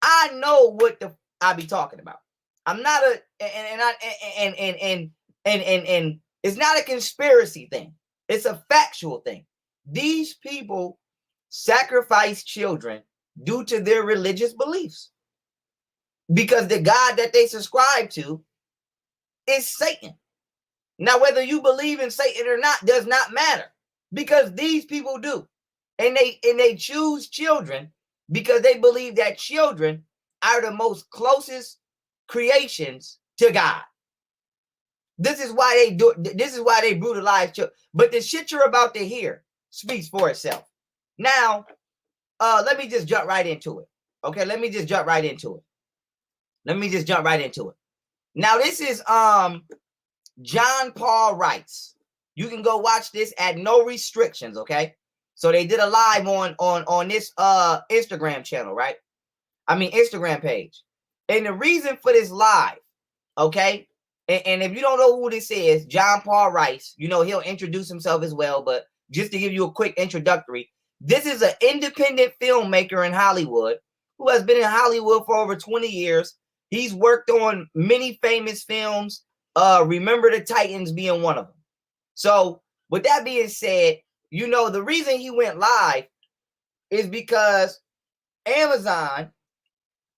I know what I be talking about. I'm not a and it's not a conspiracy thing. It's a factual thing. These people sacrifice children due to their religious beliefs because the God that they subscribe to is Satan. Now, whether you believe in Satan or not does not matter because these people do. And they choose children because they believe that children are the most closest creations to God. This is why they do. This is why they brutalize children. But the shit you're about to hear speaks for itself. Now, let me just jump right into it. Okay, let me just jump right into it. Now, this is John Paul Rice. You can go watch this at no restrictions. Okay, so they did a live on this Instagram channel, right? I mean Instagram page. And the reason for this live, okay. And if you don't know who this is, John Paul Rice, you know, he'll introduce himself as well. But just to give you a quick introductory, this is an independent filmmaker in Hollywood who has been in Hollywood for over 20 years. He's worked on many famous films, Remember the Titans being one of them. So with that being said, you know, the reason he went live is because Amazon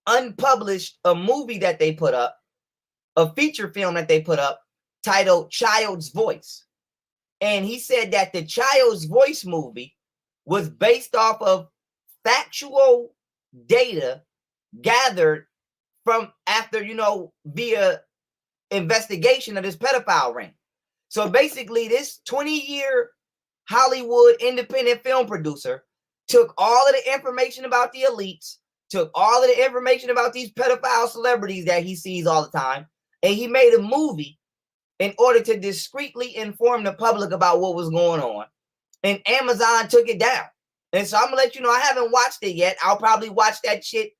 unpublished a movie that they put up, a feature film that they put up titled Child's Voice. And he said that the Child's Voice movie was based off of factual data gathered from after, you know, via investigation of this pedophile ring. So basically this 20-year Hollywood independent film producer took all of the information about the elites, took all of the information about these pedophile celebrities that he sees all the time, and he made a movie in order to discreetly inform the public about what was going on. And Amazon took it down. And so I'm gonna let you know, I haven't watched it yet. I'll probably watch that shit,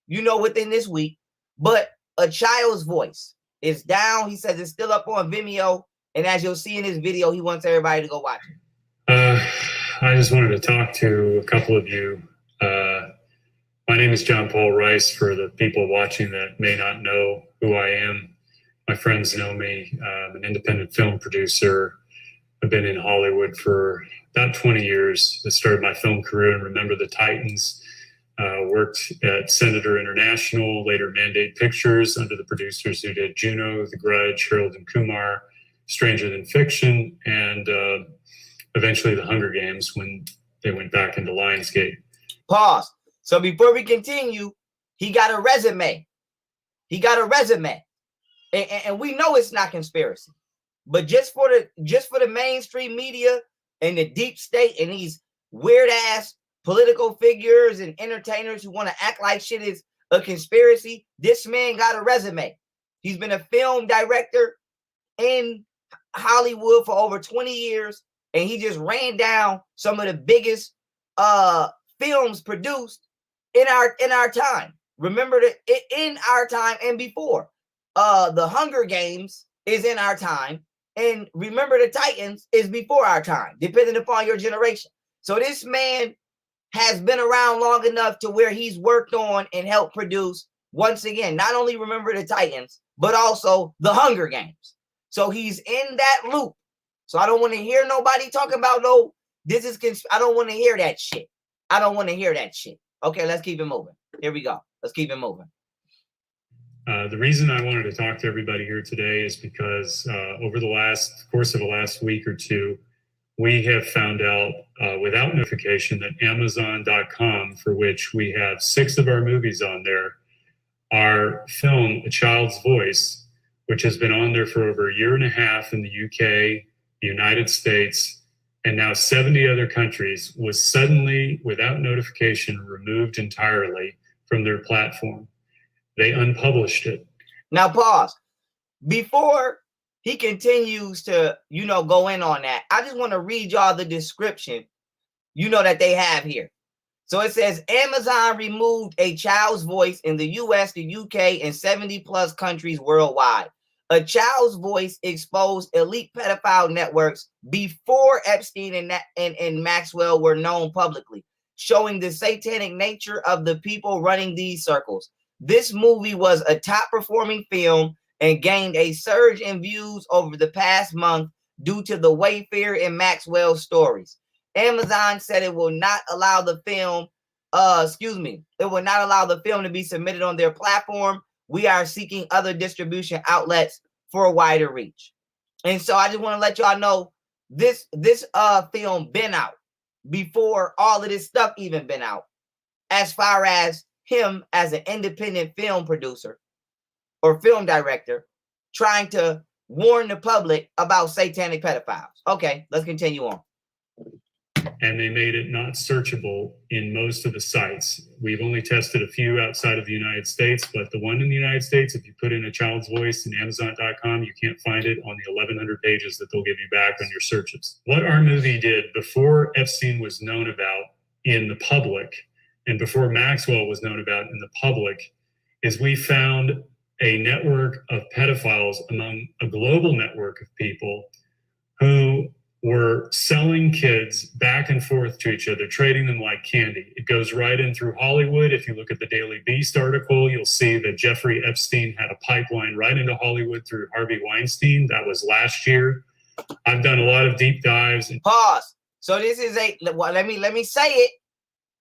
you know, within this week. But A Child's Voice is down. He says it's still up on Vimeo. And as you'll see in this video, he wants everybody to go watch it. I just wanted to talk to a couple of you. My name is John Paul Rice, for the people watching that may not know who I am. My friends know me. I'm an independent film producer. I've been in Hollywood for about 20 years. I started my film career in Remember the Titans. Worked at Senator International, later Mandate Pictures, under the producers who did Juno, The Grudge, Harold and Kumar, Stranger Than Fiction, and eventually The Hunger Games when they went back into Lionsgate. Pause. So before we continue, he got a resume. And we know it's not conspiracy, but just for the mainstream media and the deep state and these weird ass political figures and entertainers who want to act like shit is a conspiracy, this man got a resume. He's been a film director in Hollywood for over 20 years, and he just ran down some of the biggest films produced in our time. Remember that in our time and before. The Hunger Games is in our time, and Remember the Titans is before our time, depending upon your generation. So this man has been around long enough to where he's worked on and helped produce, once again, not only Remember the Titans, but also The Hunger Games. So he's in that loop. So I don't want to hear nobody talking about no, this is, I don't want to hear that shit. Okay, let's keep it moving. Here we go. Let's keep it moving. The reason I wanted to talk to everybody here today is because over the course of the last week or two, we have found out without notification that Amazon.com, for which we have 6 of our movies on there, our film, A Child's Voice, which has been on there for over a year and a half in the UK, the United States, and now 70 other countries, was suddenly, without notification, removed entirely from their platform. They unpublished it. Now pause. Before he continues to, you know, go in on that, I just want to read y'all the description, you know, that they have here. So it says, Amazon removed A Child's Voice in the US, the UK, and 70 plus countries worldwide. A Child's Voice exposed elite pedophile networks before Epstein and Maxwell were known publicly, showing the satanic nature of the people running these circles. this movie was a top performing film and gained a surge in views over the past month due to the Wayfair and Maxwell stories. Amazon said it will not allow the film, it will not allow the film to be submitted on their platform. We are seeking other distribution outlets for a wider reach. And so I just want to let y'all know this film been out before all of this stuff even been out, as far as him as an independent film producer or film director trying to warn the public about satanic pedophiles. Okay, let's continue on. And they made it not searchable in most of the sites. We've only tested a few outside of the United States, but the one in the United States, if you put in a child's voice in Amazon.com, you can't find it on the 1,100 pages that they'll give you back on your searches. What our movie did before Epstein was known about in the public, and before Maxwell was known about in the public, is we found a network of pedophiles among a global network of people who were selling kids back and forth to each other, trading them like candy. It goes right in through Hollywood. If you look at the Daily Beast article, you'll see that Jeffrey Epstein had a pipeline right into Hollywood through Harvey Weinstein. That was last year. I've done a lot of deep dives. Pause. So this is let me say it.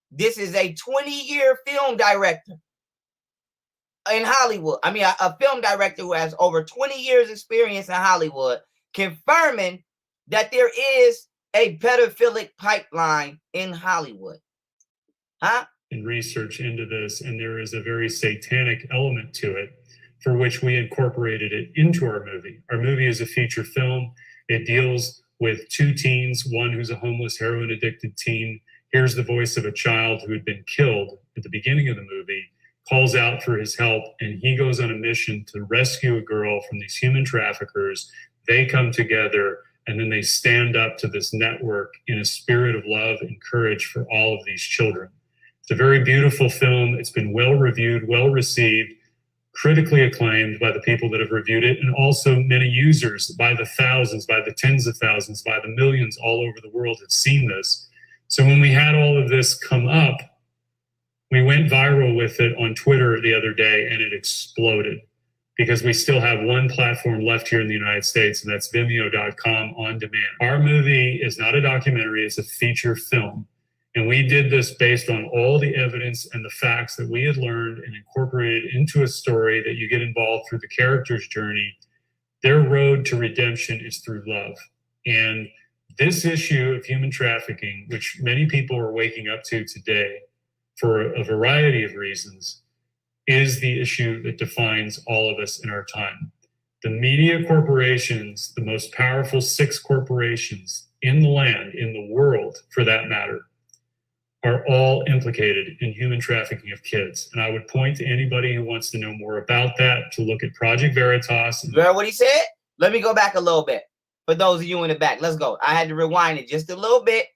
This is a 20-year film director in Hollywood. I mean, a film director who has over 20 years experience in Hollywood, confirming that there is a pedophilic pipeline in Hollywood. Huh? And research into this, and there is a very satanic element to it, for which we incorporated it into our movie. Our movie is a feature film. It deals with two teens, one who's a homeless, heroin-addicted teen, hears the voice of a child who had been killed at the beginning of the movie, calls out for his help, and he goes on a mission to rescue a girl from these human traffickers. They come together, and then they stand up to this network in a spirit of love and courage for all of these children. It's a very beautiful film. It's been well reviewed, well received, critically acclaimed by the people that have reviewed it, and also many users by the thousands, by the tens of thousands, by the millions all over the world have seen this. So when we had all of this come up, we went viral with it on Twitter the other day, and it exploded, because we still have one platform left here in the United States, and that's Vimeo.com on demand. Our movie is not a documentary, it's a feature film. And we did this based on all the evidence and the facts that we had learned and incorporated into a story that you get involved through the character's journey. Their road to redemption is through love. And this issue of human trafficking, which many people are waking up to today for a variety of reasons, is the issue that defines all of us in our time. The media corporations, the most powerful 6 corporations in the land, in the world for that matter, are all implicated in human trafficking of kids. And I would point to anybody who wants to know more about that to look at Project Veritas. You heard what he said? Let me go back a little bit. For those of you in the back, let's go. I had to rewind it just a little bit.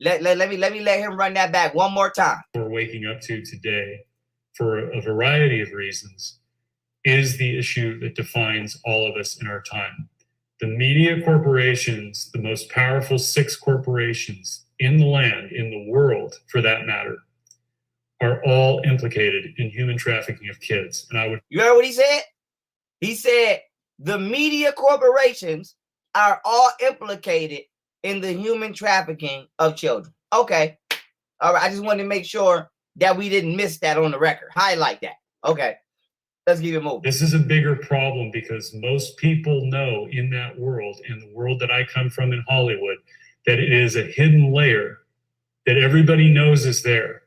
Let me let him run that back one more time. We're waking up to today, for a variety of reasons, is the issue that defines all of us in our time. The media corporations, the most powerful 6 corporations in the land, in the world for that matter, are all implicated in human trafficking of kids. And I would... You heard what he said? He said the media corporations are all implicated in the human trafficking of children. Okay. All right. I just wanted to make sure that we didn't miss that on the record. Highlight that. Okay. Let's keep it moving. This is a bigger problem because most people know in that world, in the world that I come from in Hollywood, that it is a hidden layer that everybody knows is there.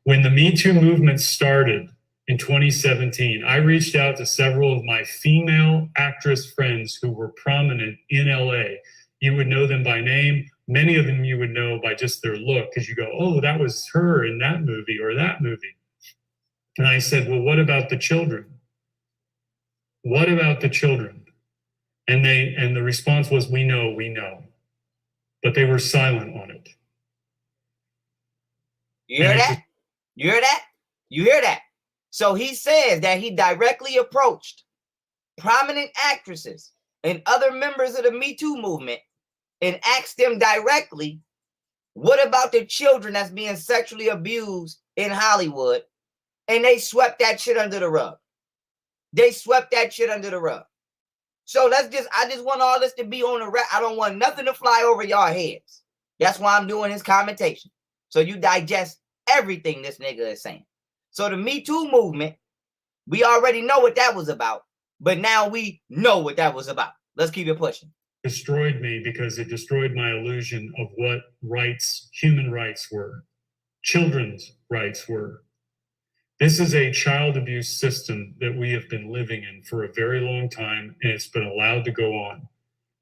When the Me Too movement started in 2017, I reached out to several of my female actress friends who were prominent in LA. You would know them by name. Many of them you would know by just their look, because you go, oh, that was her in that movie or that movie. And I said, well, what about the children? What about the children? And the response was, we know. But they were silent on it. You hear that? You hear that? You hear that? So he says that he directly approached prominent actresses and other members of the Me Too movement and asked them directly, what about the children that's being sexually abused in Hollywood? And they swept that shit under the rug. They swept that shit under the rug. So I just want all this to be on the rep. I don't want nothing to fly over y'all heads. That's why I'm doing this commentation. So you digest everything this nigga is saying. So the Me Too movement, we already know what that was about. But now we know what that was about. Let's keep it pushing. Destroyed me because it destroyed my illusion of what rights, human rights were, children's rights were. This is a child abuse system that we have been living in for a very long time, and it's been allowed to go on.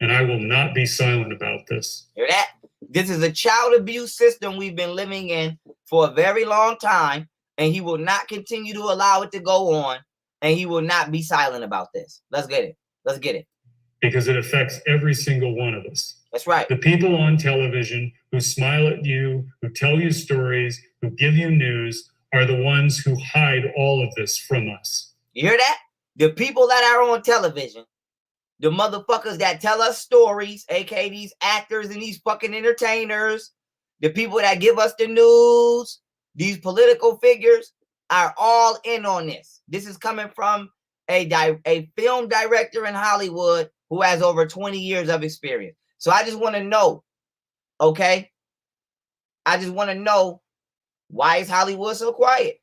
And I will not be silent about this. Hear that? This is a child abuse system we've been living in for a very long time, and he will not continue to allow it to go on, and he will not be silent about this. Let's get it. Let's get it. Because it affects every single one of us. That's right. The people on television who smile at you, who tell you stories, who give you news, are the ones who hide all of this from us. You hear that? The people that are on television, the motherfuckers that tell us stories, aka these actors and these fucking entertainers, the people that give us the news, these political figures are all in on this. This is coming from a film director in Hollywood who has over 20 years of experience. So I just want to know, okay? I just want to know, why is Hollywood so quiet?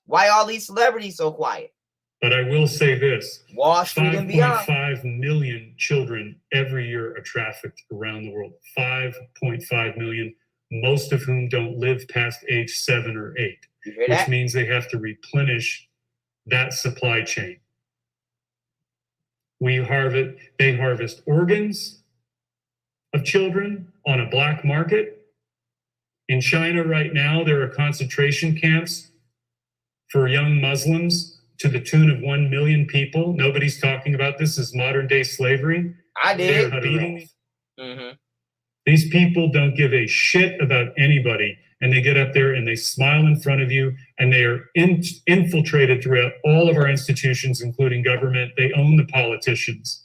Why all these celebrities so quiet? But I will say this. Wall Street and beyond. 5.5 million children every year are trafficked around the world. 5.5 million, most of whom don't live past age 7 or 8. You hear which that? means they have to replenish that supply chain. They harvest organs of children on a black market. In China right now, there are concentration camps for young Muslims to the tune of 1 million people. Nobody's talking about this as modern day slavery. I did. They're beating. Mm-hmm. These people don't give a shit about anybody, and they get up there and they smile in front of you, and they are infiltrated throughout all of our institutions, including government. They own the politicians,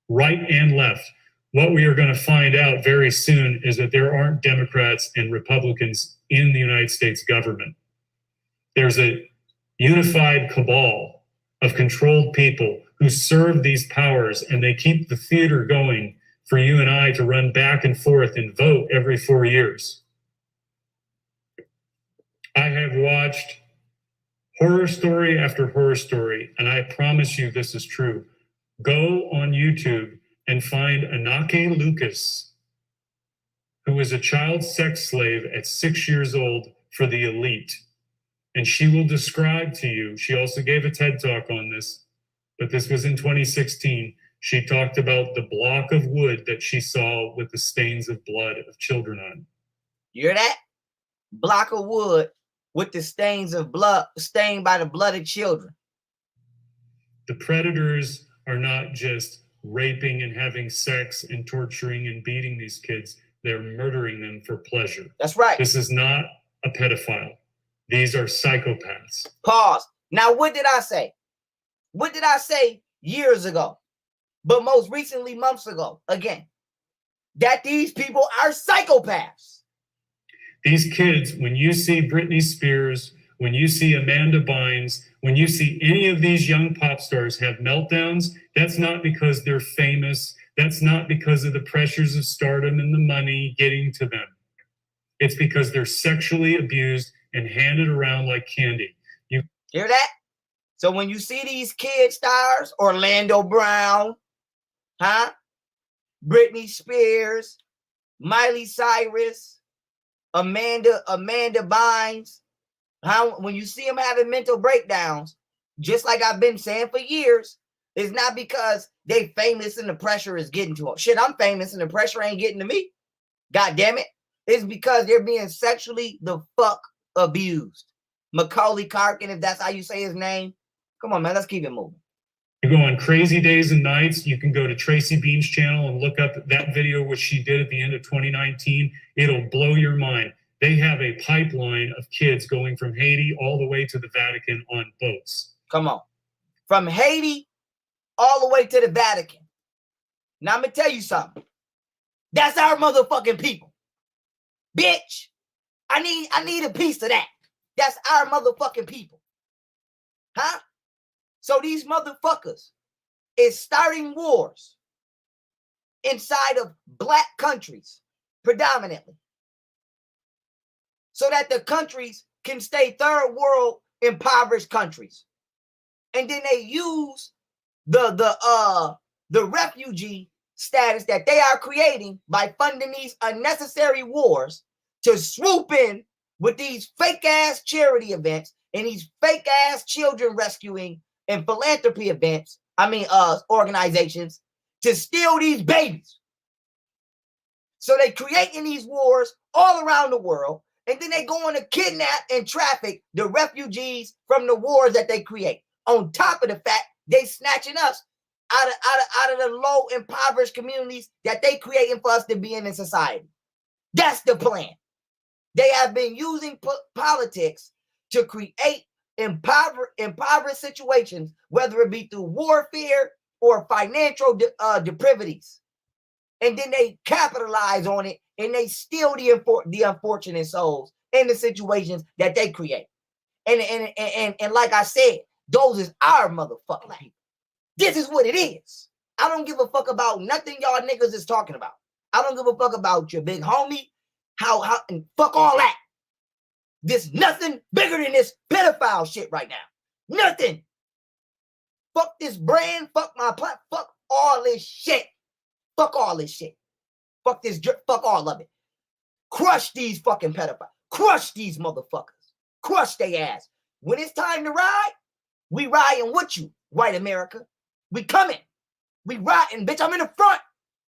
right and left. What we are going to find out very soon is that there aren't Democrats and Republicans in the United States government. There's a unified cabal of controlled people who serve these powers, and they keep the theater going for you and I to run back and forth and vote every 4 years. I have watched horror story after horror story, and I promise you this is true. Go on YouTube and find Anake Lucas, who was a child sex slave at 6 years old for the elite. And she will describe to you, she also gave a TED Talk on this, but this was in 2016. She talked about the block of wood that she saw with the stains of blood of children on. You hear that? Block of wood with the stains of blood, stained by the blood of children. The predators are not just raping and having sex and torturing and beating these kids. They're murdering them for pleasure. That's right. This is not a pedophile. These are psychopaths. Pause. Now, what did I say? What did I say years ago? But most recently, months ago, again, that these people are psychopaths. These kids, when you see Britney Spears, when you see Amanda Bynes, when you see any of these young pop stars have meltdowns, that's not because they're famous. That's not because of the pressures of stardom and the money getting to them. It's because they're sexually abused and handed around like candy. You hear that? So when you see these kid stars, Orlando Brown, Britney Spears, Miley Cyrus, Amanda Bynes, when you see them having mental breakdowns, just like I've been saying for years, it's not because they famous and the pressure is getting to them. Shit, I'm famous and the pressure ain't getting to me. God damn it. It's because they're being sexually the fuck abused. Macaulay Culkin, if that's how you say his name. Come on, man, let's keep it moving. You go on Crazy Days and Nights. You can go to Tracy Bean's channel and look up that video, which she did at the end of 2019. It'll blow your mind. They have a pipeline of kids going from Haiti all the way to the Vatican on boats. Come on. From Haiti all the way to the Vatican. Now, I'm going to tell you something. That's our motherfucking people. Bitch, I need a piece of that. That's our motherfucking people. Huh? So these motherfuckers is starting wars inside of black countries, predominantly, so that the countries can stay third world impoverished countries. And then they use the refugee status that they are creating by funding these unnecessary wars to swoop in with these fake ass charity events and these fake ass children rescuing and philanthropy events, organizations, to steal these babies. So they creating these wars all around the world, and then they going to kidnap and traffic the refugees from the wars that they create. On top of the fact they snatching us out of the low impoverished communities that they creating for us to be in society. That's the plan. They have been using politics to create impoverished situations, whether it be through warfare or financial depravities. And then they capitalize on it and they steal the unfortunate souls in the situations that they create. And like I said, those is our motherfucking people. This is what it is. I don't give a fuck about nothing y'all niggas is talking about. I don't give a fuck about your big homie. How and fuck all that. There's nothing bigger than this pedophile shit right now. Nothing. Fuck this brand. Fuck my platform. Fuck all this shit. Fuck all this shit. Fuck this. Fuck all of it. Crush these fucking pedophiles. Crush these motherfuckers. Crush their ass. When it's time to ride, we riding with you, white America. We coming. We riding, bitch. I'm in the front.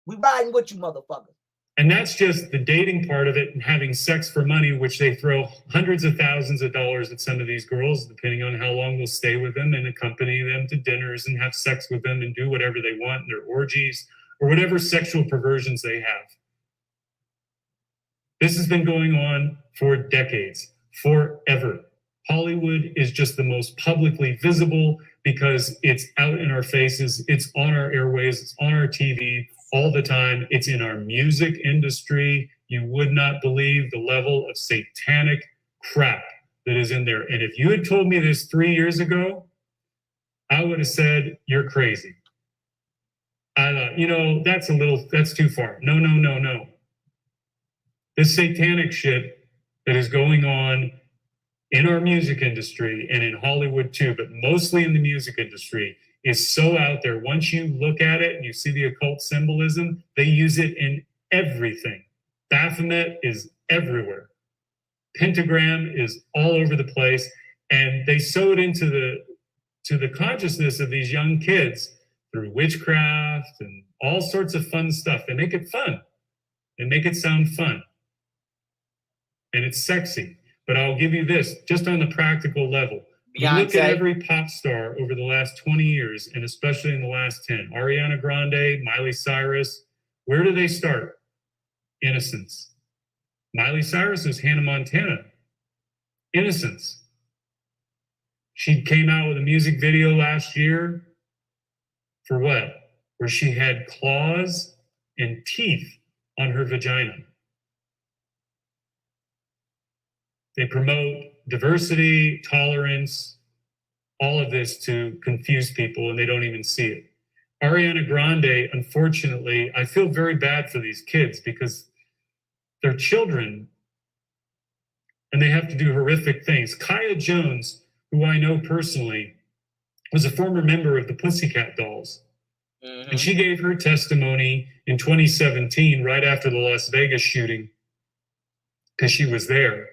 We riding with you, motherfuckers. And that's just the dating part of it and having sex for money, which they throw hundreds of thousands of dollars at some of these girls, depending on how long they'll stay with them, and accompany them to dinners and have sex with them and do whatever they want in their orgies or whatever sexual perversions they have. This has been going on for decades, forever. Hollywood is just the most publicly visible because it's out in our faces, it's on our airways, it's on our TV all the time. It's in our music industry. You would not believe the level of satanic crap that is in there. And if you had told me this 3 years ago, I would have said, you're crazy. I thought, that's too far. No. This satanic shit that is going on in our music industry and in Hollywood too, but mostly in the music industry, is so out there. Once you look at it and you see the occult symbolism, they use it in everything. Baphomet is everywhere. Pentagram is all over the place. And they sew it into the consciousness of these young kids through witchcraft and all sorts of fun stuff. They make it fun. They make it sound fun. And it's sexy. But I'll give you this, just on the practical level. You look at every pop star over the last 20 years, and especially in the last 10. Ariana Grande, Miley Cyrus, where do they start? Innocence. Miley Cyrus is Hannah Montana. Innocence. She came out with a music video last year for what? Where she had claws and teeth on her vagina. They promote diversity, tolerance, all of this to confuse people, and they don't even see it. Ariana Grande, unfortunately, I feel very bad for these kids because they're children and they have to do horrific things. Kaya Jones, who I know personally, was a former member of the Pussycat Dolls. Mm-hmm. And she gave her testimony in 2017, right after the Las Vegas shooting, because she was there.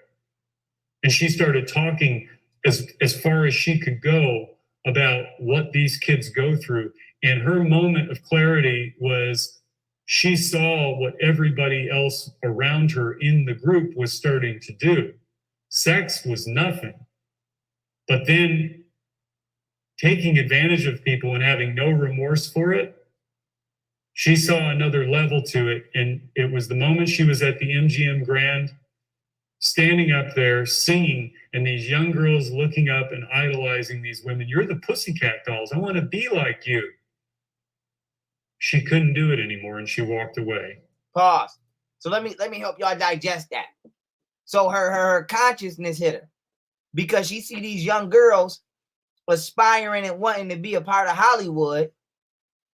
And she started talking as far as she could go about what these kids go through. And her moment of clarity was she saw what everybody else around her in the group was starting to do. Sex was nothing. But then taking advantage of people and having no remorse for it, she saw another level to it. And it was the moment she was at the MGM Grand, standing up there singing, and these young girls looking up and idolizing these women. You're the Pussycat Dolls. I want to be like you. She couldn't do it anymore, and she walked away. Pause. So let me help y'all digest that. So her consciousness hit her because she see these young girls aspiring and wanting to be a part of Hollywood,